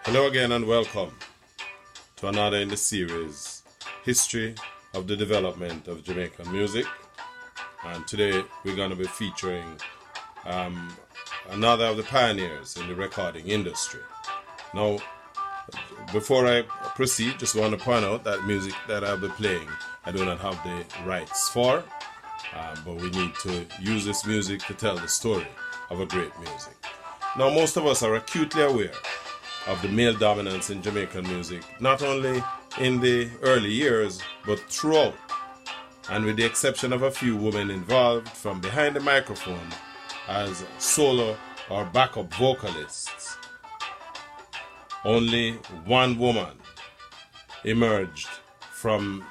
Hello again and welcome to another in the series, History of the Development of Jamaican Music. And today we're going to be featuring another of the pioneers in the recording industry. Now, before I proceed, just want to point out that music that I'll be playing, I do not have the rights for, but we need to use this music to tell the story of a great music. Now, most of us are acutely aware of the male dominance in Jamaican music, not only in the early years, but throughout. And with the exception of a few women involved from behind the microphone as solo or backup vocalists, only one woman emerged from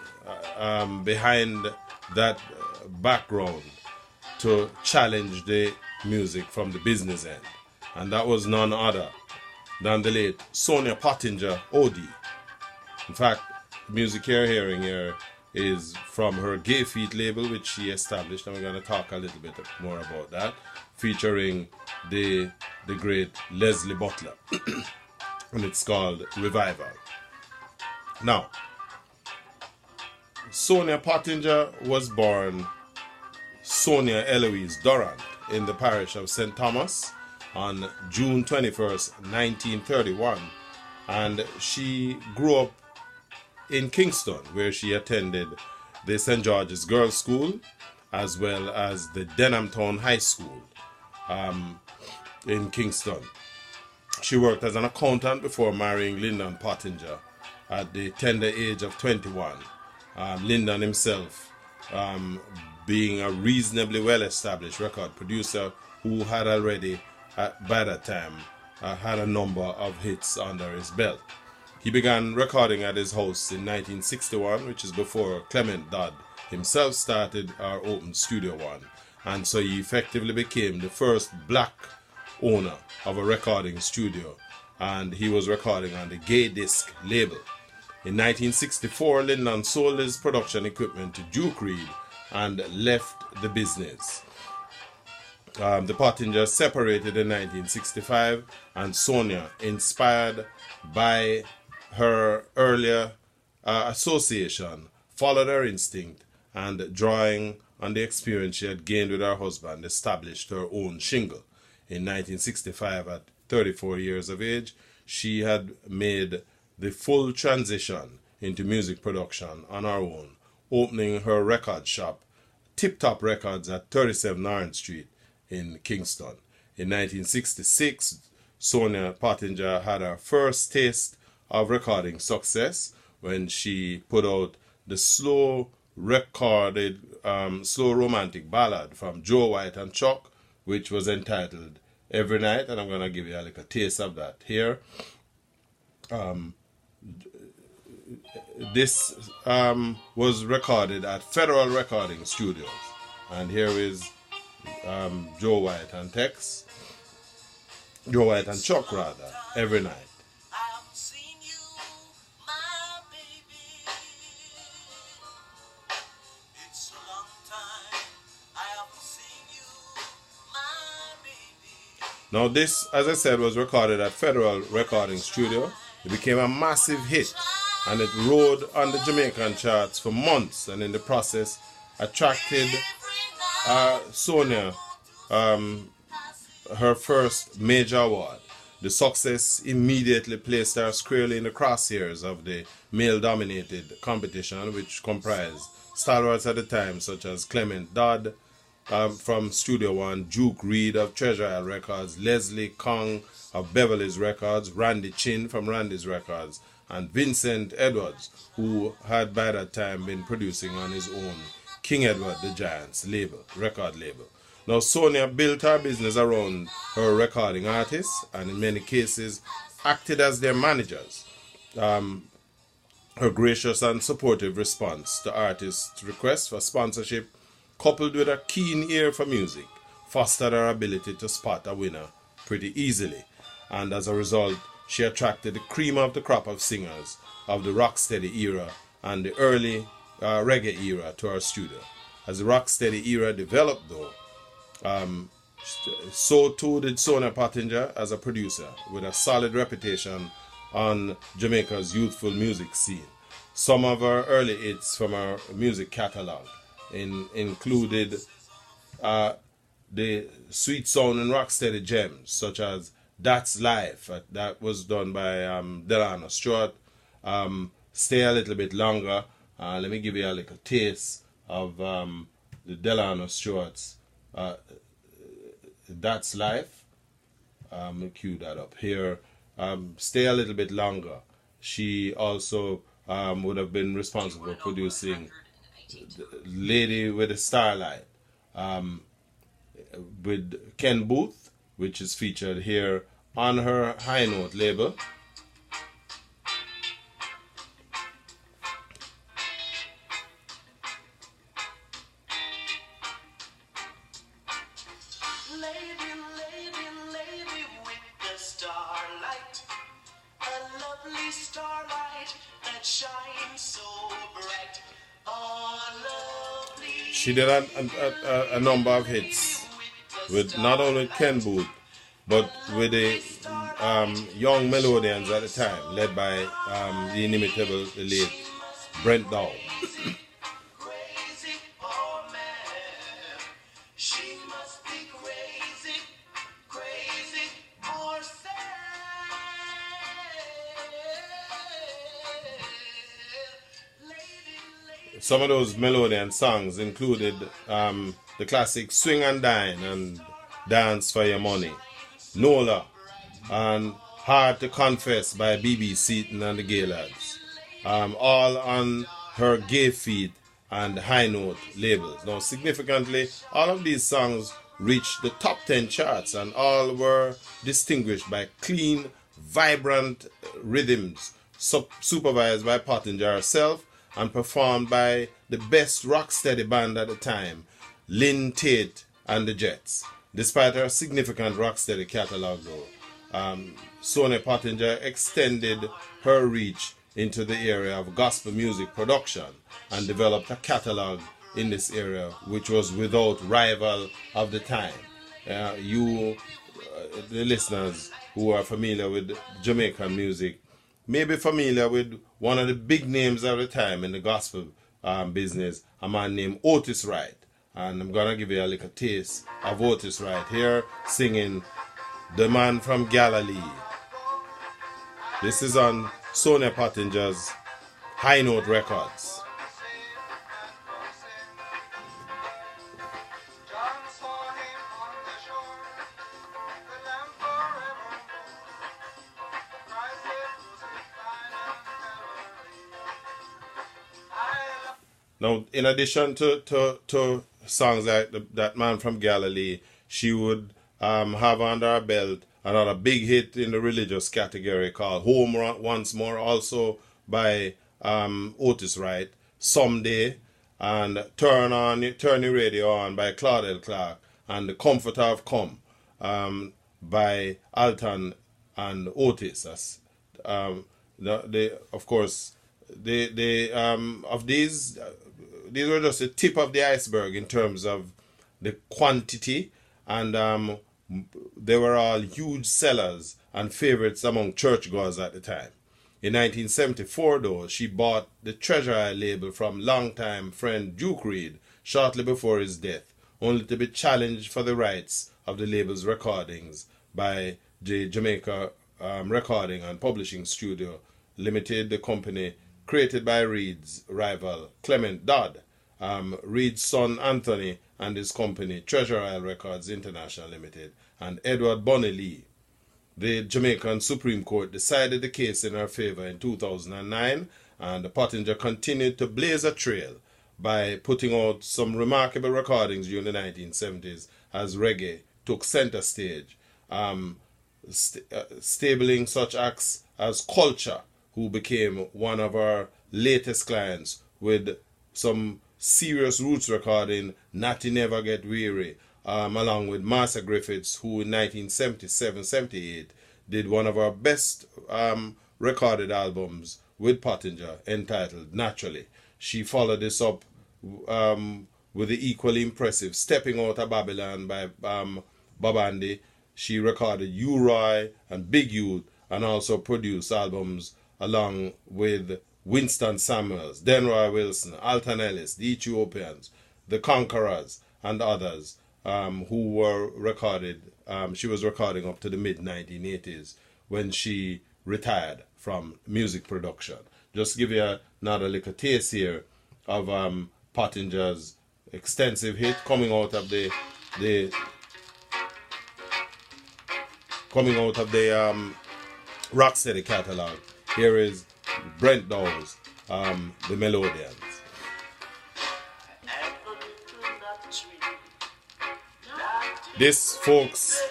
behind that background to challenge the music from the business end. And that was none other than the late Sonia Pottinger OD. In fact, the music you're hearing here is from her Gay Feet label, which she established, and we're going to talk a little bit more about that, featuring the great Leslie Butler, and it's called Revival. Now, Sonia Pottinger was born Sonia Eloise Durant in the parish of St. Thomas on June 21st, 1931, and she grew up in Kingston, where she attended the St. George's Girls' School as well as the Denhamtown High School in Kingston. She worked as an accountant before marrying Lyndon Pottinger at the tender age of 21. Lyndon himself being a reasonably well-established record producer who had already by that time had a number of hits under his belt. He began recording at his house in 1961, which is before Clement Dodd himself started or opened Studio One, and so he effectively became the first black owner of a recording studio, and he was recording on the Gay Disc label. In 1964, Lyndon sold his production equipment to Duke Reid and left the business. The Pottingers separated in 1965, and Sonia, inspired by her earlier association, followed her instinct and, drawing on the experience she had gained with her husband, established her own shingle. In 1965, at 34 years of age, she had made the full transition into music production on her own, opening her record shop, Tip Top Records, at 37 Orange Street in Kingston. In 1966, Sonia Pottinger had her first taste of recording success when she put out the slow romantic ballad from Joe White and Chuck, which was entitled Every Night, and I'm going to give you a little taste of that here. This was recorded at Federal Recording Studios, and here is Joe White and Chuck rather, Every Night. Now this, as I said, was recorded at Federal Recording Studio. It became a massive hit, and it rode on the Jamaican charts for months, and in the process attracted Sonia her first major award. The success immediately placed her squarely in the crosshairs of the male-dominated competition, which comprised stalwarts at the time such as Clement Dodd from Studio One, Duke Reid of Treasure Isle Records, Leslie Kong of Beverly's Records, Randy Chin from Randy's Records, and Vincent Edwards, who had by that time been producing on his own King Edward the Giant's record label. Now, Sonia built her business around her recording artists, and in many cases acted as their managers. Her gracious and supportive response to artists' requests for sponsorship, coupled with a keen ear for music, fostered her ability to spot a winner pretty easily, and as a result, she attracted the cream of the crop of singers of the rocksteady era and the early reggae era to her studio. As the rocksteady era developed, though, so too did Sonia Pottinger as a producer, with a solid reputation on Jamaica's youthful music scene. Some of her early hits from her music catalog included the sweet sound and rocksteady gems such as That's Life, that was done by Delano Stewart. Stay a Little Bit Longer. Let me give you a little taste of the Delano Stewart's That's Life. I'll cue that up here. Stay a Little Bit Longer. She also would have been responsible for producing Lady with a Starlight with Ken Booth, which is featured here on her High Note label. She did a number of hits with not only Ken Booth, but with the young melodians at the time, led by the inimitable, the late Brent Dow. Some of those melodian songs included the classic Swing and Dine and Dance for Your Money, Nola, and Hard to Confess by B.B. Seaton and the Gay Lads, all on her Gay Feet and High Note labels. Now, significantly, all of these songs reached the top 10 charts, and all were distinguished by clean, vibrant rhythms, supervised by Pottinger herself, and performed by the best rocksteady band at the time, Lynn Tate and the Jets. Despite her significant rocksteady catalog though, Sonia Pottinger extended her reach into the area of gospel music production and developed a catalog in this area which was without rival of the time. The listeners who are familiar with Jamaican music may be familiar with one of the big names of the time in the gospel business, a man named Otis Wright. And I'm going to give you a little taste of Otis Wright here singing The Man from Galilee. This is on Sonia Pottinger's High Note Records. Now, in addition to songs like That Man from Galilee, she would have under her belt another big hit in the religious category called Home Once More, also by Otis Wright, Someday, and Turn Your Radio On by Claudel Clark, and The Comforter of Come by Alton and Otis. Of course, of these were just the tip of the iceberg in terms of the quantity, and they were all huge sellers and favorites among churchgoers at the time. In 1974, though, she bought the Treasure Eye label from longtime friend Duke Reid shortly before his death, only to be challenged for the rights of the label's recordings by the Jamaica Recording and Publishing Studio Limited, the company created by Reid's rival Clement Dodd. Reid's son Anthony and his company Treasure Isle Records International Limited, and Edward Bonny Lee. The Jamaican Supreme Court decided the case in her favor in 2009, and Pottinger continued to blaze a trail by putting out some remarkable recordings during the 1970s as reggae took center stage, stabling such acts as Culture, who became one of our latest clients with some serious roots recording, Natty Never Get Weary, along with Master Griffiths, who in 1977-78 did one of our best recorded albums with Pottinger, entitled Naturally. She followed this up with the equally impressive Stepping Out of Babylon by Bob Andy. She recorded U-Roy and Big Youth, and also produced albums along with Winston Samuels, Denroy Wilson, Alton Ellis, the Ethiopians, the Conquerors, and others who were recorded. She was recording up to the mid-1980s when she retired from music production. Just to give you another little taste here of Pottinger's extensive hit coming out of the Rocksteady catalog. Here is Brent Dawes, The Melodians. This, folks,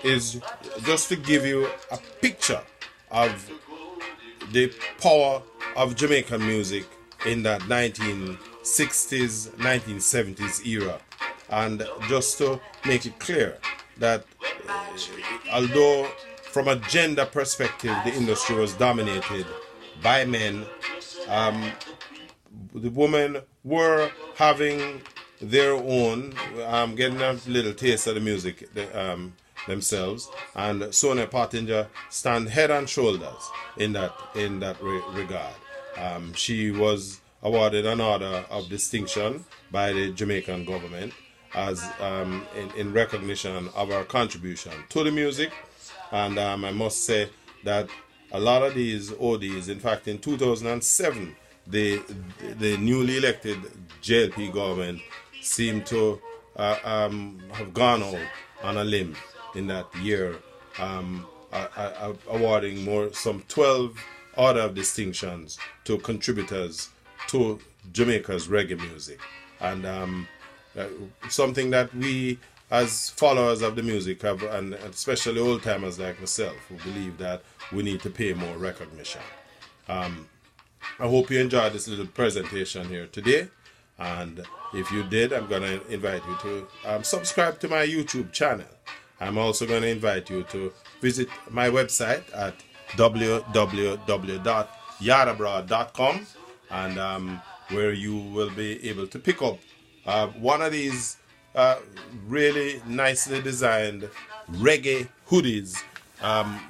is just to give you a picture of the power of Jamaican music in that 1960s, 1970s era, and just to make it clear that although from a gender perspective the industry was dominated by men, the women were having their own, getting a little taste of the music themselves, and Sonia Pottinger stand head and shoulders in that regard. She was awarded an order of distinction by the Jamaican government as in recognition of her contribution to the music, and I must say that a lot of these ODs, in fact in 2007 the newly elected JLP government seemed to have gone out on a limb in that year, awarding some 12 order of distinctions to contributors to Jamaica's reggae music, and something that we as followers of the music have, and especially old timers like myself, who believe that we need to pay more recognition. I hope you enjoyed this little presentation here today, and if you did, I'm going to invite you to subscribe to my YouTube channel. I'm also going to invite you to visit my website at www.yardabroad.com, and where you will be able to pick up one of these really nicely designed reggae hoodies,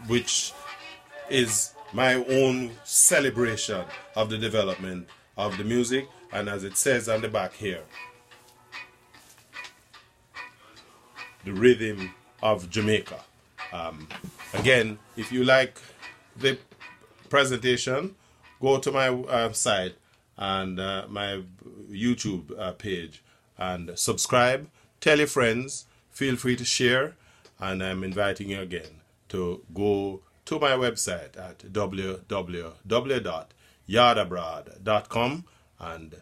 which is my own celebration of the development of the music, and as it says on the back here, the rhythm of Jamaica. Again, if you like the presentation, go to my site and my YouTube page and subscribe, tell your friends, feel free to share, and I'm inviting you again to go to my website at www.yardabroad.com and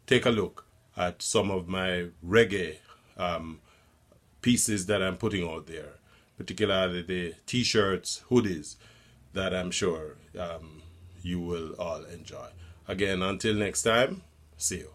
take a look at some of my reggae pieces that I'm putting out there, particularly the t-shirts, hoodies that I'm sure you will all enjoy. Again, until next time, see you.